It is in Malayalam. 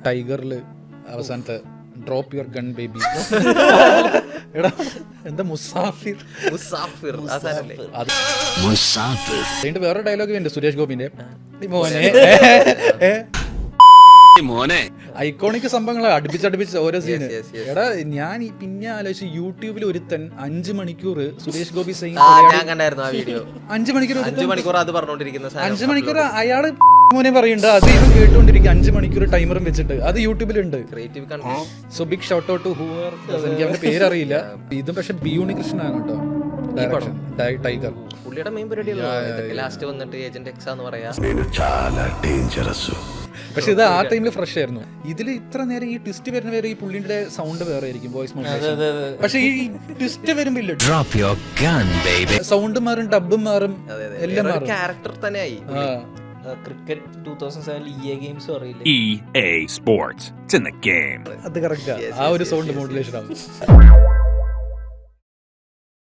ടൈഗറിൽ അവസാനത്തെ ഡ്രോപ്പ് യുവർ ഗൺ ബേബി. എടാ എന്താ മുസാഫിർ അതിന്റെ വേറെ ഡയലോഗ് ഉണ്ട് സുരേഷ് ഗോപിന്റെ മോനെ ഐക്കോണിക് സംഭവങ്ങളെ അടുപ്പിച്ചടുപ്പിച്ച് ഓരോ സീന്. എടാ ഞാൻ പിന്നെ ആലോചിച്ച് യൂട്യൂബിൽ ഒരുത്തൻ 5 മണിക്കൂർ സുരേഷ് ഗോപി 5 മണിക്കൂർ അയാള് മോനെ പറയുന്നുണ്ട്. അത് ഇവൻ കേട്ടുകൊണ്ടിരിക്കും 5 മണിക്കൂർ ടൈമറും വെച്ചിട്ട്. അത് യൂട്യൂബിലുണ്ട്. So big shout out to whoever. എനിക്ക് അവന്റെ പേരറിയില്ല. ഇതും പക്ഷെ ബി ഉണ്ണികൃഷ്ണനാണ് കേട്ടോ ടൈഗർ. പുള്ളിയുടെ മെയിൻ പരിപാടി ലാസ്റ്റ് വന്നിട്ട് ഏജന്റ് എക്സ് എന്ന് പറയാ. പക്ഷെ ഇത് ആ ടൈമിൽ ഫ്രഷ് ആയിരുന്നു. ഇതിൽ ഇത്ര നേരം ഈ ട്വിസ്റ്റ് വരുന്ന വരെ ഈ പുള്ളിന്റെ സൗണ്ട് വേറെ ആയിരിക്കും, വോയിസ് മോഡുലേഷൻ. പക്ഷെ ഈ ട്വിസ്റ്റ് വരുമ്പോ സൗണ്ട് മാറും, ഡബും മാറും, എല്ലാം മാറും. ക്യാരക്ടർ തന്നെയായി. ക്രിക്കറ്റ് 2007 EA ഗെയിംസ് അറിയില്ല. EA Sports. It's in the game. അത് കറക്റ്റാ. ആ ഒരു സൗണ്ട് മോഡുലേഷൻ ആവും.